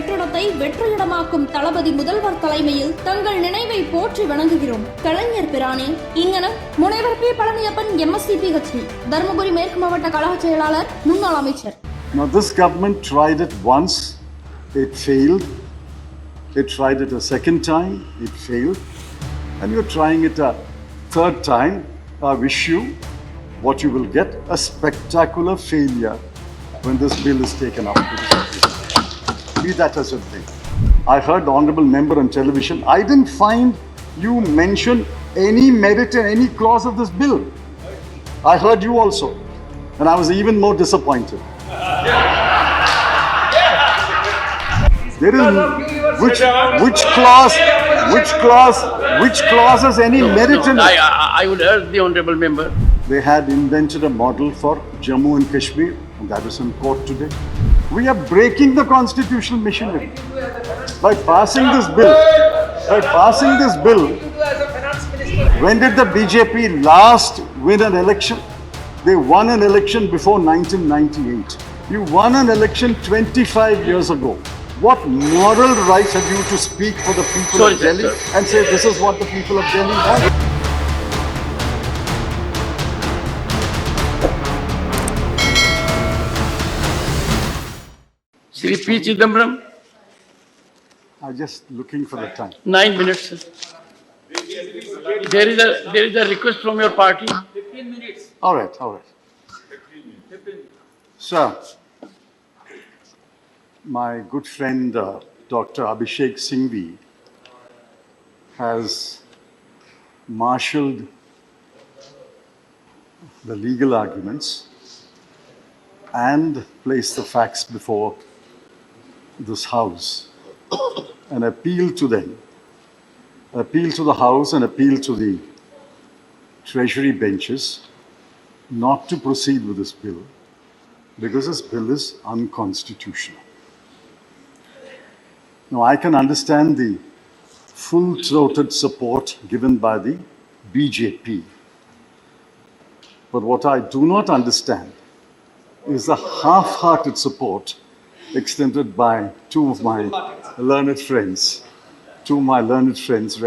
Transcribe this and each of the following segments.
வெற்றிடத்தை வெற்றிடமாக்கும் தளபதி முதல்வர் தலைமையில் தங்கள் நினைவை போற்றி வணங்குகிறோம். கலைஞர் பிரானே. இங்கனம் முனைவர் P. Palaniappan, MSc PhD, Dharmapuri மேற்கு மாவட்ட கழக செயலாளர், முன்னாள் அமைச்சர். Now this government tried it once, it failed. It tried it a second time, it failed. And you're trying it a third time. I wish you what you will get, a spectacular failure when this bill is taken up. Be that as it may. I heard the honourable member on television. I didn't find you mention any merit in any clause of this bill. I heard you also. And I was even more disappointed. There is which clause has any merit in it? I would urge the honourable member. They had invented a model for Jammu and Kashmir, and that is in court today. We are breaking the constitutional machinery by passing this bill. When did the BJP last win an election? They won an election before 1998. You won an election 25 years ago. What moral rights have you to speak for the people of Delhi and say this is what the people of Delhi want? Sri P. Chidambaram. I'm just looking for the time. 9 minutes. There is a request from your party. 15 minutes. All right. 15 minutes. Sir, my good friend Dr. Abhishek Singhvi has marshalled the legal arguments and placed the facts before this House, and appeal to them, appeal to the House and appeal to the Treasury benches not to proceed with this bill because this bill is unconstitutional. Now, I can understand the full-throated support given by the BJP, but what I do not understand is the half-hearted support extended by two of my learned friends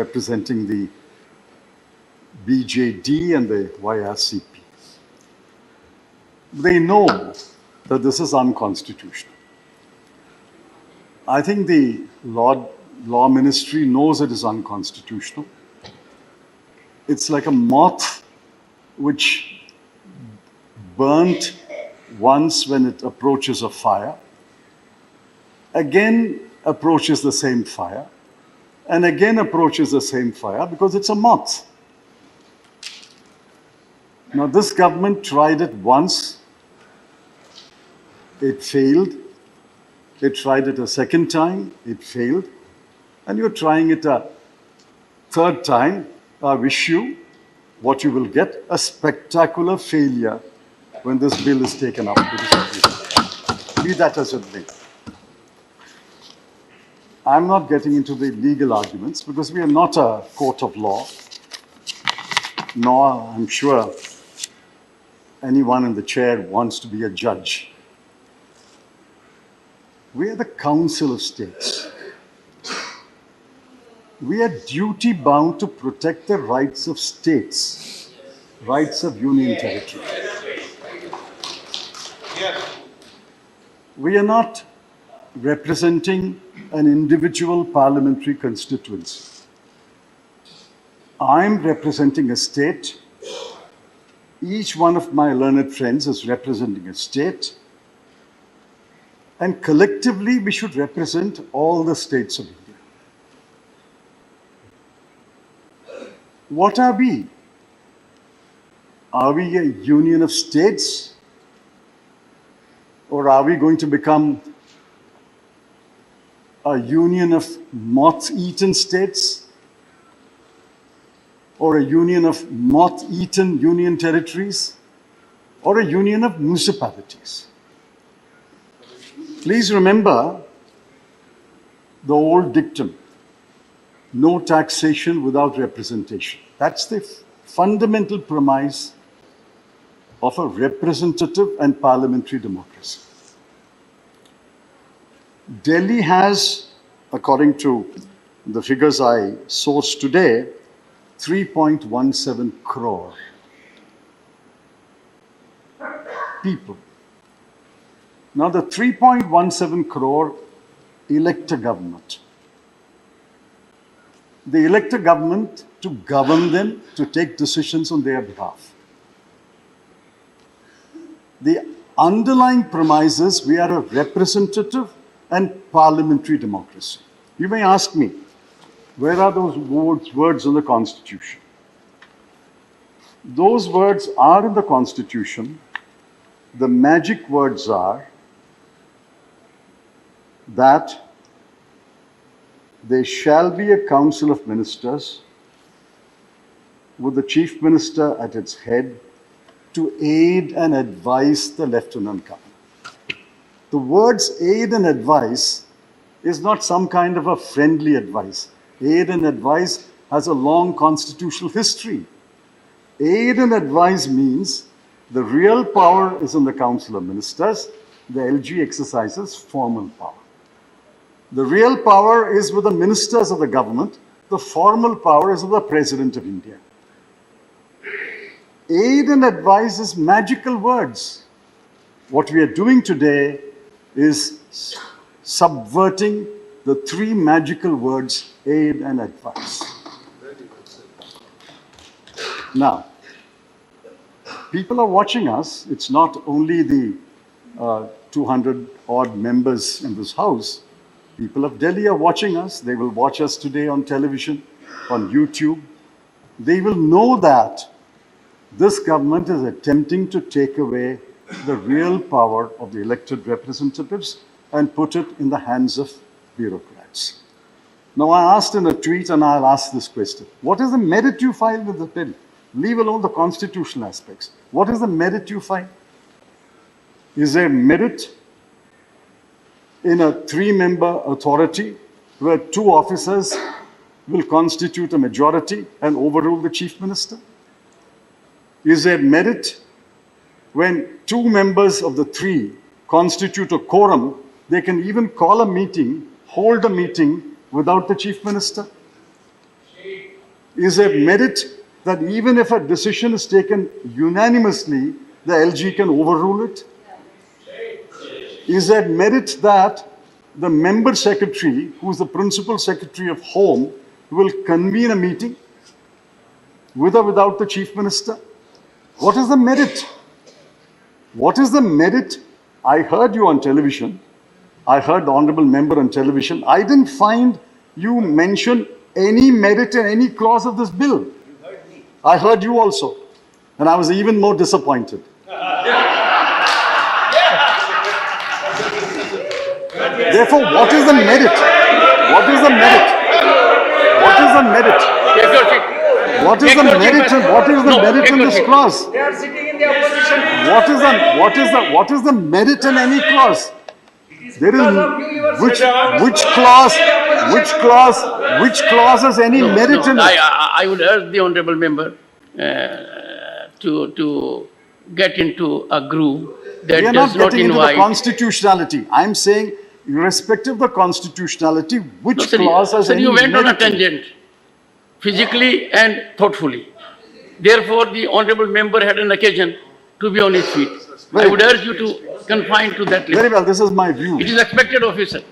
representing the BJD and the YRCP. They know that this is unconstitutional. I think the law ministry knows it is unconstitutional. It's like a moth which burnt once when it approaches a fire, again approaches the same fire, and again approaches the same fire because it's a moth. Now this government tried it once, it failed. It tried it a second time, it failed. And you're trying it a third time. I wish you what you will get, a spectacular failure when this bill is taken up. Be that as it may. I'm not getting into the legal arguments because we are not a court of law, nor I'm sure anyone in the chair wants to be a judge. We are the Council of States. We are duty bound to protect the rights of states, rights of union territory. We are not representing an individual parliamentary constituency. I'm representing a state. Each one of my learned friends is representing a state. And collectively, we should represent all the states of India. What are we? Are we a union of states? Or are we going to become a union of moth-eaten states? Or a union of moth-eaten union territories? Or a union of municipalities? Please remember the old dictum, no taxation without representation. That's the fundamental premise of a representative and parliamentary democracy. Delhi has, according to the figures I sourced today, 3.17 crore people. Now, the 3.17 crore elect a government. They elect a government to govern them, to take decisions on their behalf. The underlying premise is we are a representative and parliamentary democracy. You may ask me, where are those words in the Constitution? Those words are in the Constitution. The magic words are that there shall be a council of ministers with the chief minister at its head to aid and advise the lieutenant governor. The words aid and advise is not some kind of a friendly advice. Aid and advise has a long constitutional history. Aid and advise means the real power is in the Council of Ministers. The LG exercises formal power. The real power is with the ministers of the government. The formal power is with the President of India. Aid and advise is magical words. What we are doing today is subverting the three magical words, aid and advice. Now, people are watching us. It's not only the 200 odd members in this house. People of Delhi are watching us. They will watch us today on television, on YouTube. They will know that this government is attempting to take away the real power of the elected representatives and put it in the hands of bureaucrats. Now, I asked in a tweet, and I'll ask this question. What is the merit you file with the bill? Leave alone the constitutional aspects. What is the merit you file? Is there merit in a three-member authority where two officers will constitute a majority and overrule the chief minister? Is there merit when two members of the three constitute a quorum, they can even call a meeting, hold a meeting without the chief minister? Is there merit that even if a decision is taken unanimously, the LG can overrule it? Is there merit that the member secretary, who is the principal secretary of Home, will convene a meeting with or without the chief minister? What is the merit? What is the merit? I heard you on television. I heard the honorable member on television. I didn't find you mention any merit in any clause of this bill. I heard you also. And I was even more disappointed. Therefore, what is the merit? What is the merit? What is the merit? Take your seat. What is the merit and what is the merit in this clause? They are sitting in the opposition. What is the merit in any clause? There Because of you, you are is which clause has any merit in it? I would urge the honorable member to get into a groove that We are does not not getting into the invite. constitutionality. I'm saying, irrespective of the constitutionality, which No, sir, clause has sir, any you went on a merit in it? tangent, physically and thoughtfully. Therefore, the honorable member had an occasion to be on his feet. I Very would urge you to confine to that Very limit. well, this is my view. It is expected of you, sir.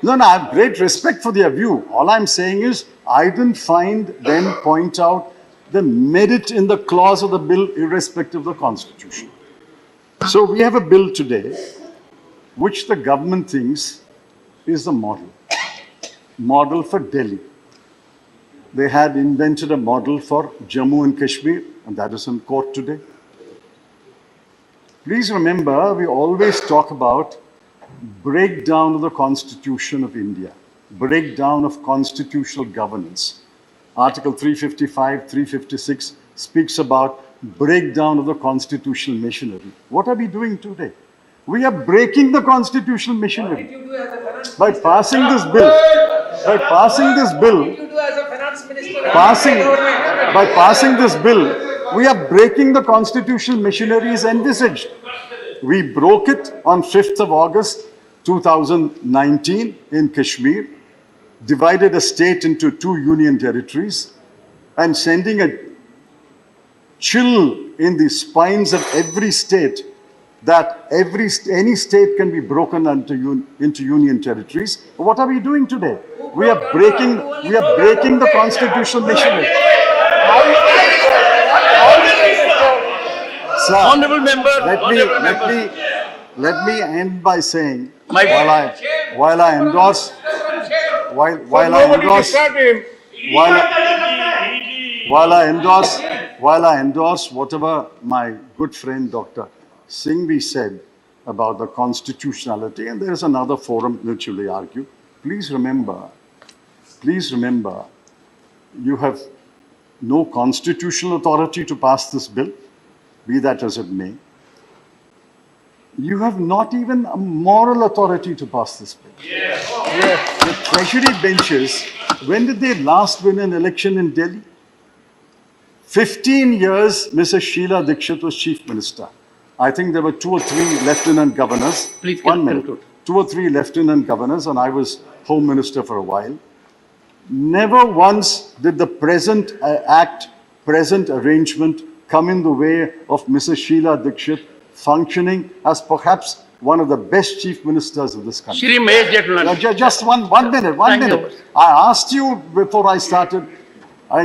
No, I have great respect for their view. All I'm saying is, I didn't find them point out the merit in the clause of the bill, irrespective of the constitution. So we have a bill today, which the government thinks is the model for Delhi. They had invented a model for Jammu and Kashmir, and that is in court today. Please remember, we always talk about breakdown of the Constitution of India, breakdown of constitutional governance. Article 355, 356 speaks about breakdown of the constitutional machinery. What are we doing today? We are breaking the constitutional What did machinery you do as a finance by passing this bill. By passing this bill, What did you do as a finance minister? by passing this bill, we are breaking the constitutional machinery as envisaged. We broke it on 5th of August 2019 in Kashmir, divided a state into 2 union territories, and sending a chill in the spines of every state that any state can be broken into union territories. What are we doing today? We are breaking the constitutional machinery. Sir, Honorable member, let me end by saying, My- while I endorse whatever my good friend Dr. Singhvi said about the constitutionality, and there is another forum which will argue, please remember, you have no constitutional authority to pass this bill, be that as it may. You have not even a moral authority to pass this bill. The treasury benches, when did they last win an election in Delhi? 15 years, Mrs. Sheila Dikshit was chief minister. I think there were 2 or 3 lieutenant governors. Please 1 minute. conclude. 2 or 3 lieutenant governors, and I was home minister for a while. Never once did the present present arrangement come in the way of Mrs. Sheila Dikshit functioning as perhaps one of the best chief ministers of this country. Shri Mahesh Jetulani. Just one minute. Thank you. I asked you before I started,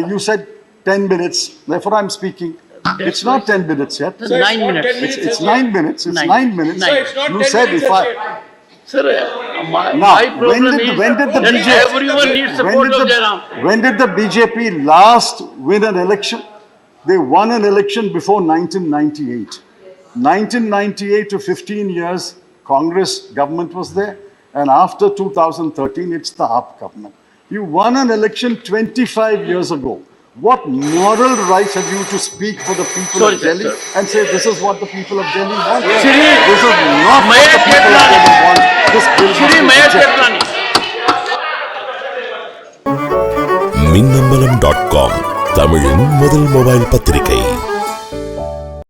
you said 10 minutes, therefore I'm speaking. It's not 10 minutes yet. Sir, 9 minutes. It's 9 minutes. It's 9 minutes. Nine. It's not You 10 said minutes if as I... yet. Sir, my Now, problem is when did the that BJP... everyone needs support of Jairam. When did the BJP last win an election? They won an election before 1998. 1998 to 15 years, Congress government was there. And after 2013, it's the AAP government. You won an election 25 years ago. What moral rights have you to speak for the people Sorry, of Delhi sir. and say this is what the people of Delhi want? Shri This is not what the Mahesh people of Delhi want. This bill must Shri be Mahesh rejected. Jetulani. Minnambalam.com தமிழின் முதல் mobile பத்திரிகை.